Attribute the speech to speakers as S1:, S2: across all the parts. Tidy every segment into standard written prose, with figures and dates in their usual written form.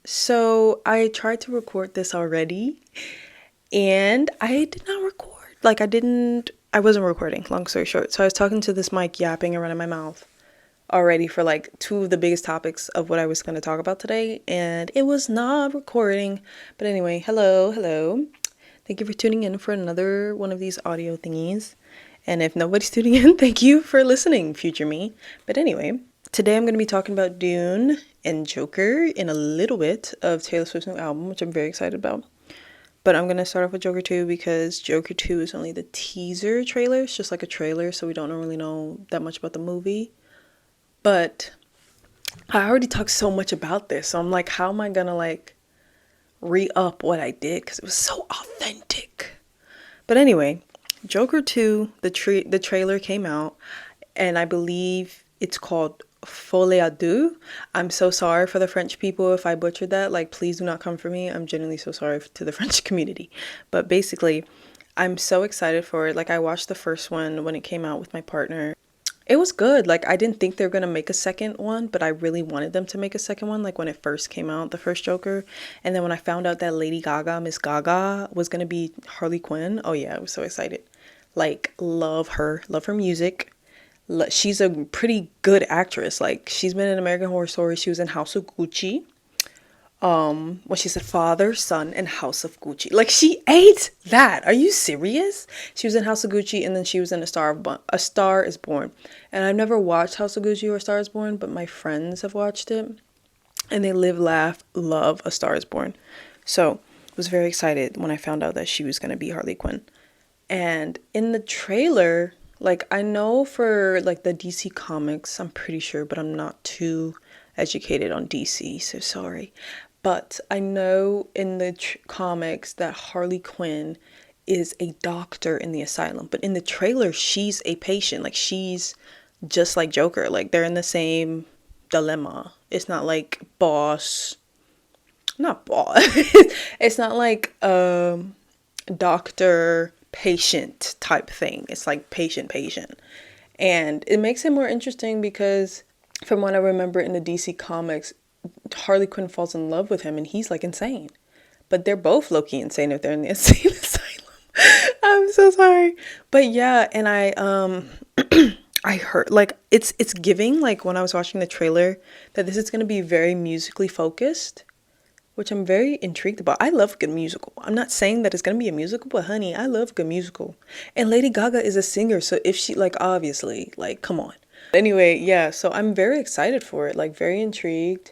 S1: So I tried to record this already and I did not record. I wasn't recording, long story short. So I was talking to this mic yapping around in my mouth already for like two of the biggest topics of what I was going to talk about today, and it was not recording. But anyway, hello. Thank you for tuning in for another one of these audio thingies. And if nobody's tuning in, thank you for listening, future me. But anyway, today I'm going to be talking about Dune and Joker in a little bit of Taylor Swift's new album, which I'm very excited about. But I'm going to start off with Joker 2 because Joker 2 is only the teaser trailer. It's just like a trailer, so we don't really know that much about the movie. But I already talked so much about this, so I'm like, how am I going to like re-up what I did? Because it was so authentic. But anyway, Joker 2, the trailer came out, and I believe it's called Folie à Deux. I'm so sorry for the French people if I butchered that. Like, please do not come for me. I'm genuinely so sorry to the French community. But basically, I'm so excited for it. Like, I watched the first one when it came out with my partner. It was good. Like, I didn't think they were going to make a second one, but I really wanted them to make a second one, like when it first came out, the first Joker. And then when I found out that Lady Gaga, Miss Gaga, was going to be Harley Quinn, oh yeah, I was so excited. Like, love her music. She's a pretty good actress. Like, she's been in American Horror Story. She was in House of Gucci. When she said father, son, and House of Gucci. Like, she ate that. Are you serious? She was in House of Gucci, and then she was in A Star is Born. And I've never watched House of Gucci or A Star is Born, but my friends have watched it. And they live, laugh, love A Star is Born. So I was very excited when I found out that she was going to be Harley Quinn. And in the trailer, like, I know for like the DC comics, I'm pretty sure, but I'm not too educated on DC, so sorry. But I know in the comics that Harley Quinn is a doctor in the asylum. But in the trailer, she's a patient. Like, she's just like Joker. Like, they're in the same dilemma. It's not like not boss. It's not like doctor patient type thing. It's like patient. And it makes it more interesting because from what I remember in the DC comics, Harley Quinn falls in love with him and he's like insane. But they're both low-key insane if they're in the insane asylum. I'm so sorry. But yeah, and I heard like it's giving, like when I was watching the trailer, that this is gonna be very musically focused, which I'm very intrigued about. I love a good musical. I'm not saying that it's gonna be a musical, but honey, I love a good musical. And Lady Gaga is a singer, so if she, like, obviously, like, come on. Anyway, yeah, so I'm very excited for it, like very intrigued.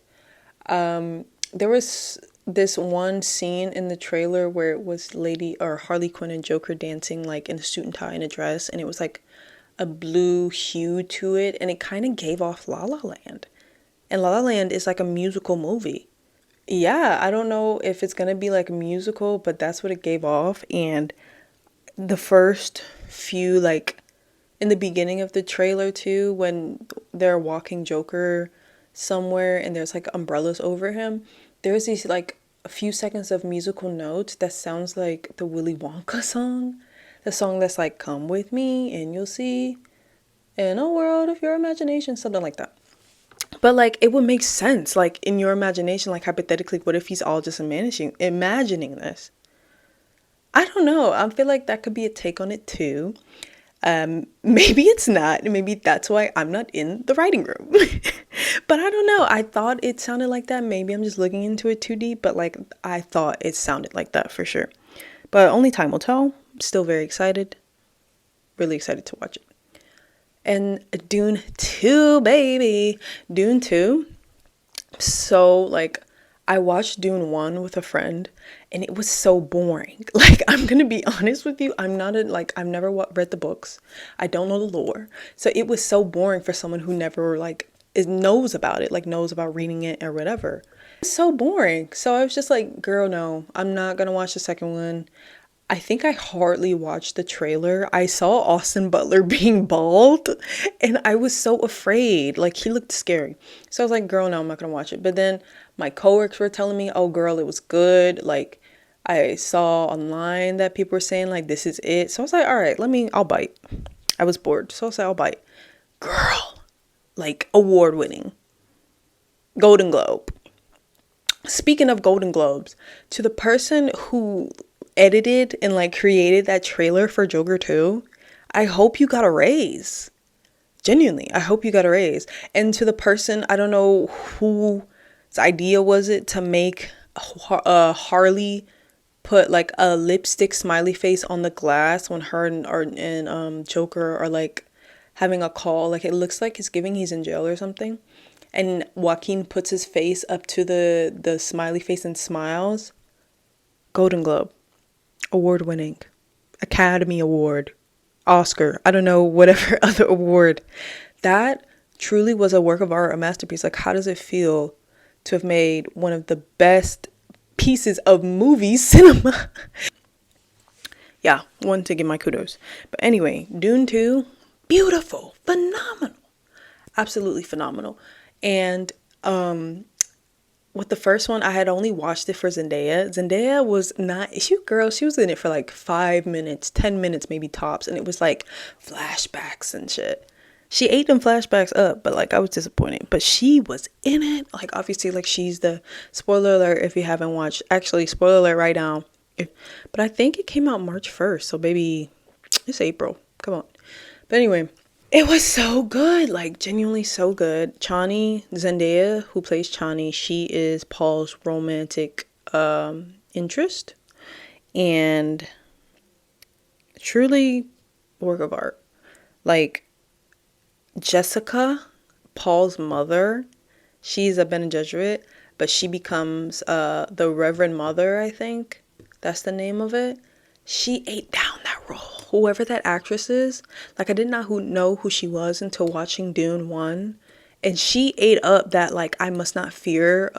S1: There was this one scene in the trailer where it was Lady or Harley Quinn and Joker dancing like in a suit and tie and a dress, and it was like a blue hue to it, and it kind of gave off La La Land. And La La Land is like a musical movie. Yeah, I don't know if it's gonna be like a musical, but that's what it gave off. And the first few, like in the beginning of the trailer too, when they're walking Joker somewhere and there's like umbrellas over him, there's these like a few seconds of musical notes that sounds like the Willy Wonka song. The song that's like, come with me and you'll see in a world of your imagination, something like that. But like, it would make sense, like in your imagination, like hypothetically, what if he's all just imagining this? I don't know. I feel like that could be a take on it too. Maybe it's not. Maybe that's why I'm not in the writing room. But I don't know. I thought it sounded like that. Maybe I'm just looking into it too deep, but like I thought it sounded like that for sure. But only time will tell. Still very excited. Really excited to watch it. And Dune 2, baby. Dune 2. So like, I watched Dune 1 with a friend and it was so boring. Like, I'm gonna be honest with you, I've never read the books. I don't know the lore. So it was so boring for someone who never like knows about it, like knows about reading it or whatever. It's so boring. So I was just like, girl, no, I'm not gonna watch the second one. I think I hardly watched the trailer. I saw Austin Butler being bald and I was so afraid. Like, he looked scary. So I was like, girl, no, I'm not gonna watch it. But then my coworkers were telling me, oh girl, it was good. Like, I saw online that people were saying like, this is it. So I was like, all right, I'll bite. I was bored. So I was like, I'll bite. Girl, like award winning. Golden Globe. Speaking of Golden Globes, to the person who edited and like created that trailer for Joker 2, I hope you got a raise. Genuinely, I hope you got a raise. And to the person, I don't know whose idea was it to make Harley put like a lipstick smiley face on the glass when her and Joker are like having a call. Like it looks like he's in jail or something. And Joaquin puts his face up to the smiley face and smiles. Golden Globe, award winning, Academy Award, Oscar, I don't know, whatever other award. That truly was a work of art, a masterpiece. Like, how does it feel to have made one of the best pieces of movie cinema? Yeah, one to give my kudos. But anyway, Dune 2, beautiful, phenomenal, absolutely phenomenal. And with the first one, I had only watched it for Zendaya. Zendaya was not, she was in it for like 5 minutes, 10 minutes, maybe tops. And it was like flashbacks and shit. She ate them flashbacks up, but like I was disappointed. But she was in it. Like obviously, like she's the, spoiler alert if you haven't watched. Actually, spoiler alert right now. But I think it came out March 1st. So baby, it's April. Come on. But anyway, it was so good, like genuinely so good. Chani, Zendaya, who plays Chani, she is Paul's romantic interest, and truly work of art. Like Jessica, Paul's mother, she's a Bene Gesserit, but she becomes the Reverend Mother, I think. That's the name of it. She ate down that role. Whoever that actress is, like I did not know who she was until watching Dune 1. And she ate up that like I must not fear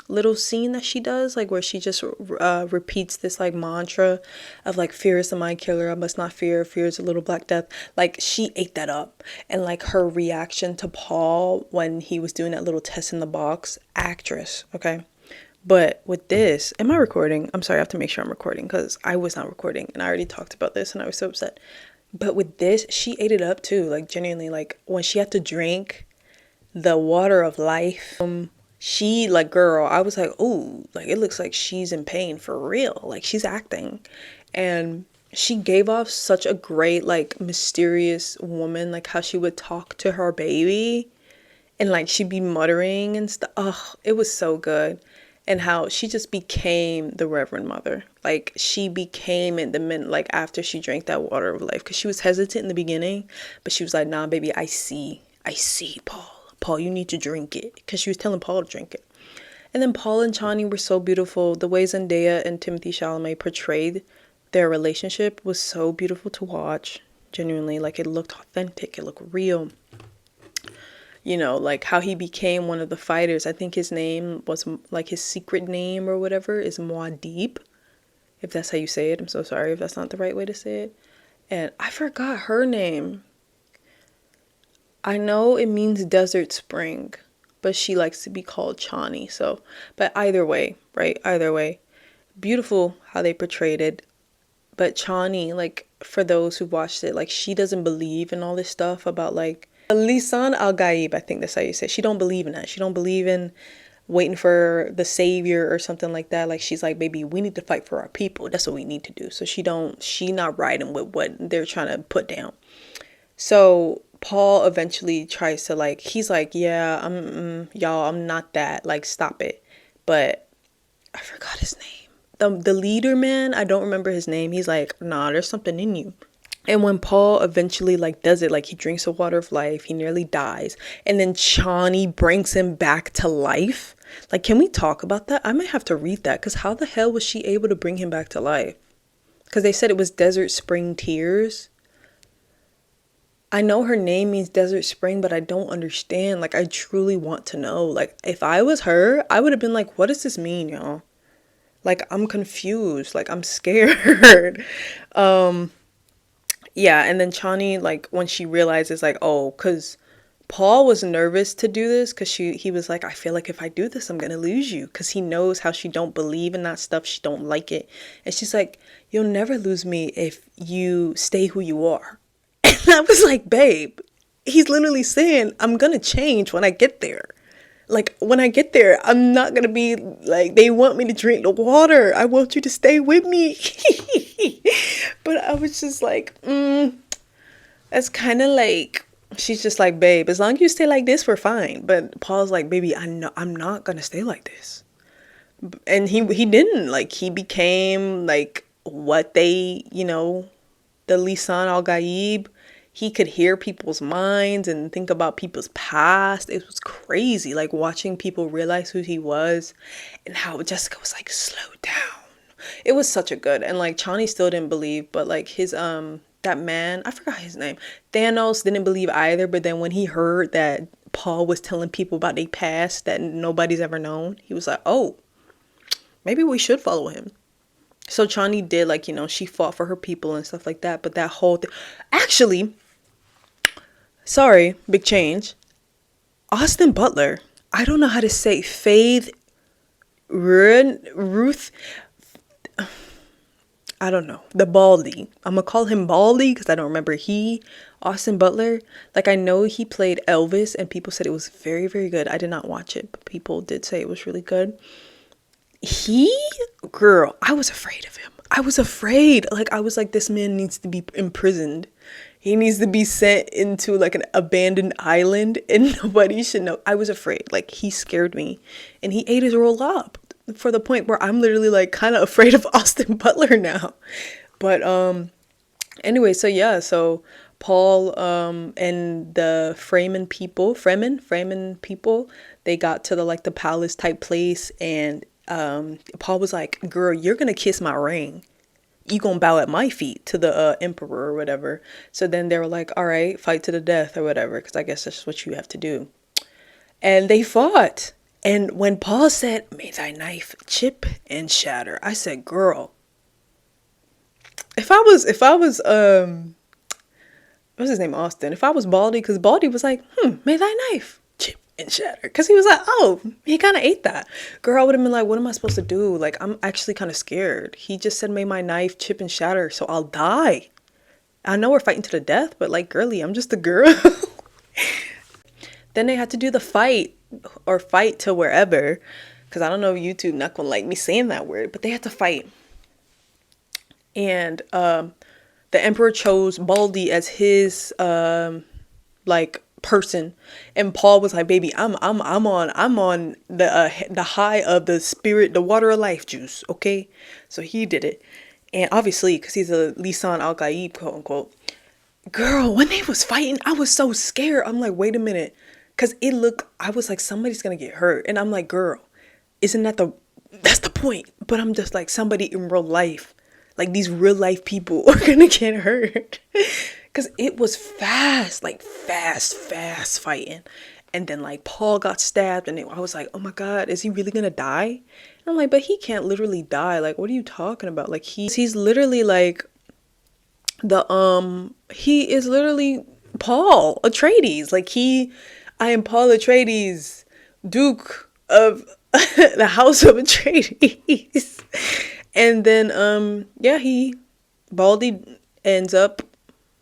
S1: little scene that she does, like where she just repeats this like mantra of like fear is the mind killer, I must not fear, fear is a little black death. Like she ate that up. And like her reaction to Paul when he was doing that little test in the box, actress, okay? But with this, am I recording? I'm sorry, I have to make sure I'm recording because I was not recording and I already talked about this and I was so upset. But with this, she ate it up too, like genuinely, like when she had to drink the water of life, she like, girl, I was like, oh, like it looks like she's in pain for real. Like she's acting. And she gave off such a great, like mysterious woman, like how she would talk to her baby and like she'd be muttering and stuff. Oh, it was so good. And how she just became the Reverend Mother. Like she became it the minute, like after she drank that water of life. Because she was hesitant in the beginning. But she was like, nah, baby, I see, Paul. Paul, you need to drink it. Because she was telling Paul to drink it. And then Paul and Chani were so beautiful. The way Zendaya and Timothée Chalamet portrayed their relationship was so beautiful to watch. Genuinely. Like it looked authentic. It looked real. You know, like how he became one of the fighters. I think his name was, like his secret name or whatever is Muad'Dib. If that's how you say it. I'm so sorry if that's not the right way to say it. And I forgot her name. I know it means desert spring, but she likes to be called Chani. So, but either way, right? Either way. Beautiful how they portrayed it. But Chani, like for those who watched it, like she doesn't believe in all this stuff about like Lisan al-Gaib, I think that's how you say it. She don't believe in that. She don't believe in waiting for the savior or something like that. Like she's like, baby, we need to fight for our people. That's what we need to do. So she not riding with what they're trying to put down. So Paul eventually tries to like, he's like, yeah, y'all, I'm not that. Like, stop it. But I forgot his name. The leader man, I don't remember his name. He's like, nah, there's something in you. And when Paul eventually like does it, like he drinks the water of life, he nearly dies. And then Chani brings him back to life. Like, can we talk about that? I might have to read that because how the hell was she able to bring him back to life? Because they said it was Desert Spring Tears. I know her name means Desert Spring, but I don't understand. Like, I truly want to know. Like, if I was her, I would have been like, what does this mean, y'all? Like, I'm confused. Like, I'm scared. Yeah, and then Chani, like, when she realizes, like, oh, because Paul was nervous to do this because he was like, I feel like if I do this, I'm going to lose you. Because he knows how she don't believe in that stuff. She don't like it. And she's like, you'll never lose me if you stay who you are. And I was like, babe, he's literally saying, I'm going to change when I get there. Like, when I get there, I'm not gonna be like, they want me to drink the water. I want you to stay with me. But I was just like, that's kind of like, she's just like, babe, as long as you stay like this, we're fine. But Paul's like, baby, I know I'm not gonna stay like this. And he didn't. Like, he became like what they, the Lisan Al Gaib. He could hear people's minds and think about people's past. It was crazy, like watching people realize who he was and how Jessica was like, slow down. It was such a good, and like Chani still didn't believe, but like his that man, I forgot his name, Thanos, didn't believe either. But then when he heard that Paul was telling people about their past that nobody's ever known, he was like, oh, maybe we should follow him. So Chani did, like, she fought for her people and stuff like that. But that whole thing, actually, sorry, big change. Austin Butler, I don't know how to say Faith Ruth. I don't know. The Baldy. I'm going to call him Baldy because I don't remember. Austin Butler, like, I know he played Elvis and people said it was very, very good. I did not watch it, but people did say it was really good. Girl, I was afraid of him. I was afraid. Like, I was like, this man needs to be imprisoned. He needs to be sent into like an abandoned island and nobody should know. I was afraid. Like, he scared me and he ate his role up for the point where I'm literally like kind of afraid of Austin Butler now. But anyway, so yeah, so Paul and the Fremen people, they got to the palace type place, and Paul was like, girl, you're gonna kiss my ring. You gonna bow at my feet to the emperor or whatever. So then they were like, all right, fight to the death or whatever, because I guess that's what you have to do. And they fought. And when Paul said, may thy knife chip and shatter, I said, girl, if I was what's his name, Austin, if I was Baldy, because Baldy was like, may thy knife chip and shatter, because he was like, oh, he kind of ate that. Girl, I would have been like, what am I supposed to do? Like, I'm actually kind of scared. He just said, may my knife chip and shatter, so I'll die. I know we're fighting to the death, but like, girly, I'm just a girl. Then they had to do the fight to wherever, because I don't know if YouTube not gonna like me saying that word, but they had to fight. And the emperor chose Baldy as his person, and Paul was like, baby, I'm on the high of the spirit, the water of life juice, okay? So he did it. And obviously, because he's a Lisan Al Gaib, quote unquote. Girl, when they was fighting, I was so scared. I'm like, wait a minute, because I was like, somebody's gonna get hurt. And I'm like, girl, isn't that's the point? But I'm just like, somebody in real life, like these real life people are gonna get hurt. Because it was fast fighting. And then like Paul got stabbed, and I was like, oh my God, is he really gonna die? And I'm like, but he can't literally die. Like, what are you talking about? Like, he's literally like he is literally Paul Atreides. Like, I am Paul Atreides, Duke of the House of Atreides. And then Baldy ends up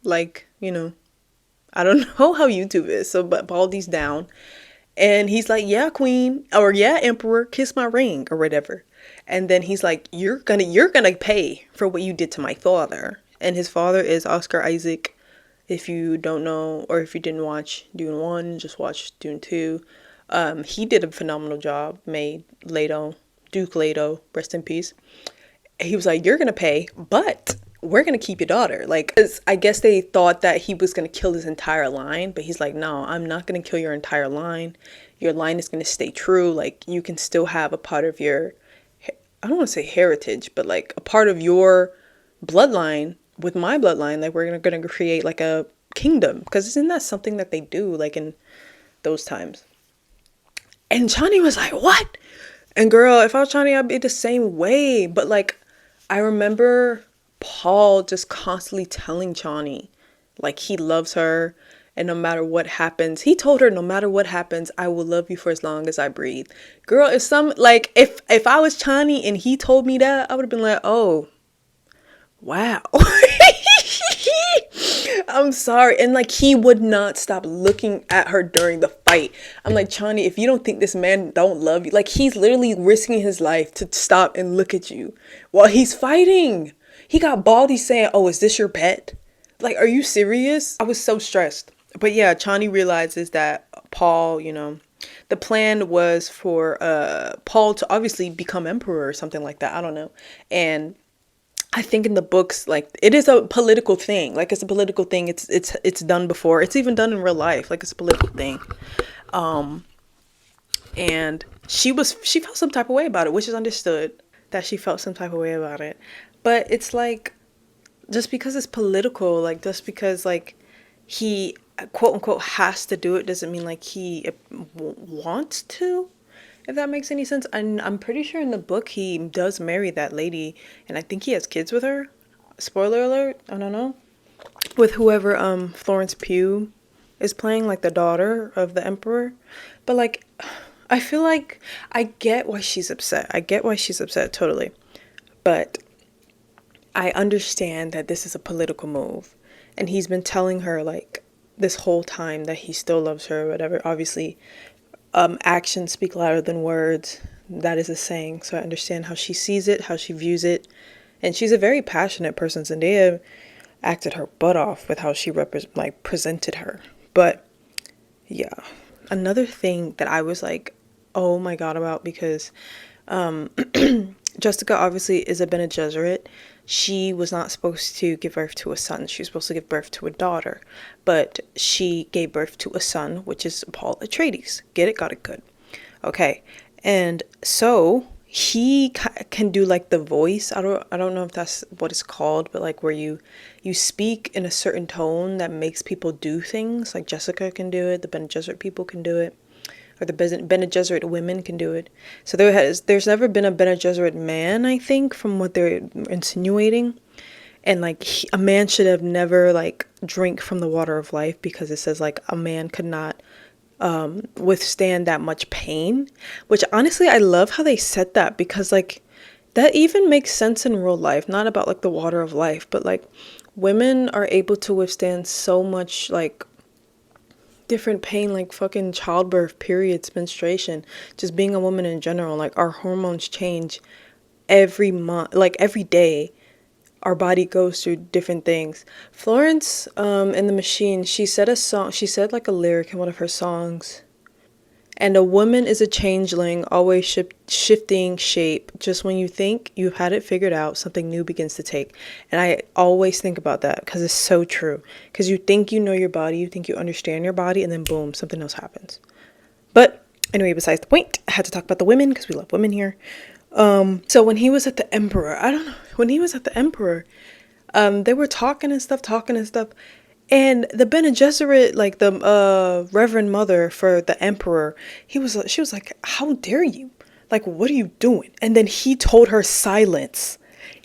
S1: like, I don't know how YouTube is, so but Baldy's down and he's like, yeah, queen, or yeah, emperor, kiss my ring or whatever. And then he's like, you're gonna pay for what you did to my father. And his father is Oscar Isaac. If you don't know, or if you didn't watch Dune 1, just watch Dune 2. He did a phenomenal job. Duke Leto, rest in peace. He was like, you're gonna pay, but we're gonna keep your daughter. Like, 'cause I guess they thought that he was gonna kill his entire line, but he's like, no, I'm not gonna kill your entire line. Your line is gonna stay true. Like, you can still have a part of your, I don't want to say heritage, but like a part of your bloodline with my bloodline. Like, we're gonna create like a kingdom, because isn't that something that they do like in those times? And Chani was like, what? And girl, if I was Chani, I'd be the same way. But like, I remember Paul just constantly telling Chani, like, he loves her, and no matter what happens, he told her, no matter what happens, I will love you for as long as I breathe. Girl, if I was Chani and he told me that, I would have been like, oh, wow. I'm sorry. And like he would not stop looking at her during the fight. I'm like, Chani, if you don't think this man don't love you, like he's literally risking his life to stop and look at you while he's fighting. He got Baldy saying, "Oh, is this your pet?" Like, are you serious? I was so stressed. But yeah, Chani realizes that Paul, the plan was for Paul to obviously become emperor or something like that. I don't know. And I think in the books, like it is a political thing. Like it's a political thing. It's done before. It's even done in real life. Like it's a political thing. And she felt some type of way about it, which is understood that she felt some type of way about it. But it's like just because it's political, like just because like he quote unquote has to do it doesn't mean like he wants to. If that makes any sense. And I'm pretty sure in the book he does marry that lady, and I think he has kids with her. Spoiler alert, I don't know. With whoever Florence Pugh is playing, like the daughter of the emperor. But like I feel like I get why she's upset. I get why she's upset totally. But I understand that this is a political move. And he's been telling her like this whole time that he still loves her or whatever. Obviously, actions speak louder than words. That is a saying. So I understand how she sees it, how she views it. And she's a very passionate person. Zendaya acted her butt off with how she presented her. But yeah, another thing that I was like, oh my God about, because Jessica obviously is a Bene Gesserit. She was not supposed to give birth to a son. She was supposed to give birth to a daughter. But she gave birth to a son, which is Paul Atreides. Get it? Got it? Good. Okay. And so he can do like the voice. I don't know if that's what it's called, but like where you speak in a certain tone that makes people do things. Like Jessica can do it. The Bene Gesserit people can do it. Or the Bene Gesserit women can do it. So there's never been a Bene Gesserit man, I think, from what they're insinuating. And like a man should have never like drink from the water of life, because it says like a man could not withstand that much pain. Which honestly, I love how they said that, because like that even makes sense in real life. Not about like the water of life, but like women are able to withstand so much like different pain, like fucking childbirth, periods, menstruation, just being a woman in general. Like our hormones change every month, like every day. Our body goes through different things. Florence in the Machine, she said like a lyric in one of her songs. And a woman is a changeling, always shifting shape. Just when you think you've had it figured out, something new begins to take. And I always think about that, because it's so true. Because you think you know your body, you think you understand your body, and then boom, something else happens. But anyway, besides the point, I had to talk about the women, because we love women here. So when he was at the Emperor, they were talking and stuff. And the Bene Gesserit, like the Reverend Mother for the Emperor, she was like, "How dare you? Like, what are you doing?" And then he told her silence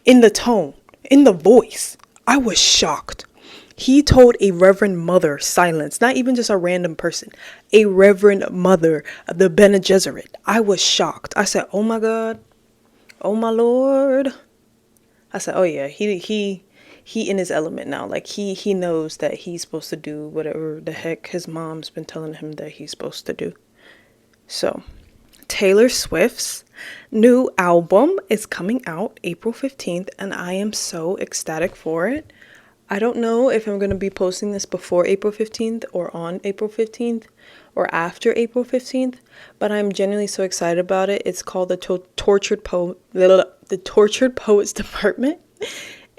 S1: in the tone, in the voice. I was shocked. He told a Reverend Mother silence, not even just a random person, a Reverend Mother of the Bene Gesserit. I was shocked. I said, "Oh my God, oh my Lord." I said, "Oh yeah, he in his element now. Like he knows that he's supposed to do whatever the heck his mom's been telling him that he's supposed to do." So, Taylor Swift's new album is coming out April 15th, and I am so ecstatic for it. I don't know if I'm going to be posting this before April 15th or on April 15th or after April 15th, but I'm genuinely so excited about it. It's called the Tortured Poets Department.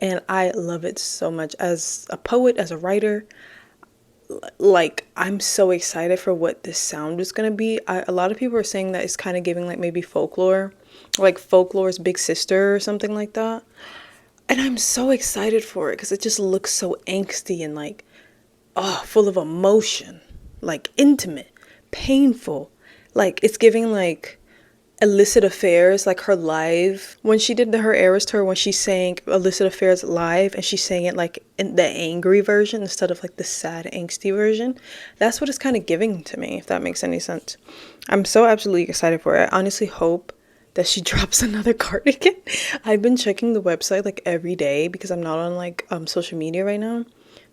S1: And I love it so much. As a poet, as a writer, like, I'm so excited for what this sound is going to be. A lot of people are saying that it's kind of giving, like, maybe folklore. Like, Folklore's Big Sister or something like that. And I'm so excited for it, because it just looks so angsty and, like, full of emotion. Like, intimate, painful. Like, it's giving, like, Illicit Affairs, like her live, when she did her Eras tour, when she sang Illicit Affairs live, and she sang it like in the angry version instead of like the sad angsty version. That's what it's kind of giving to me, if that makes any sense. I'm so absolutely excited for it. I honestly hope that she drops another cardigan. I've been checking the website like every day, because I'm not on like social media right now,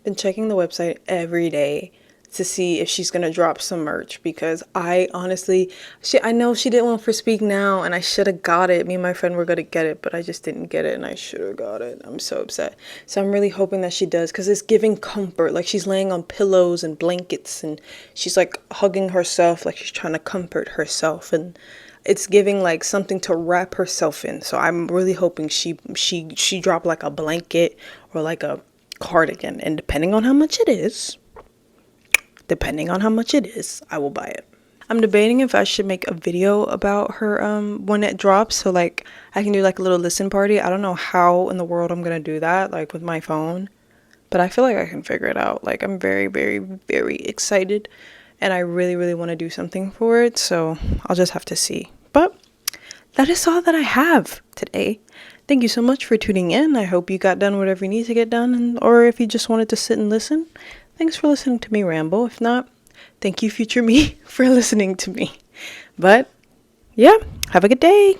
S1: been checking the website every day to see if she's gonna drop some merch, because I honestly, I know she did one for Speak Now and I should have got it. Me and my friend were gonna get it, but I just didn't get it and I should have got it. I'm so upset. So I'm really hoping that she does, because it's giving comfort. Like she's laying on pillows and blankets and she's like hugging herself, like she's trying to comfort herself, and it's giving like something to wrap herself in. So I'm really hoping she dropped like a blanket or like a cardigan, and depending on how much it is, I will buy it. I'm debating if I should make a video about her when it drops, so like I can do like a little listen party. I don't know how in the world I'm gonna do that, like with my phone, but I feel like I can figure it out. Like I'm very, very, very excited, and I really, really want to do something for it, so I'll just have to see. But that is all that I have today. Thank you so much for tuning in. I hope you got done whatever you need to get done, or if you just wanted to sit and listen, thanks for listening to me ramble. If not, thank you, future me, for listening to me. But yeah, have a good day.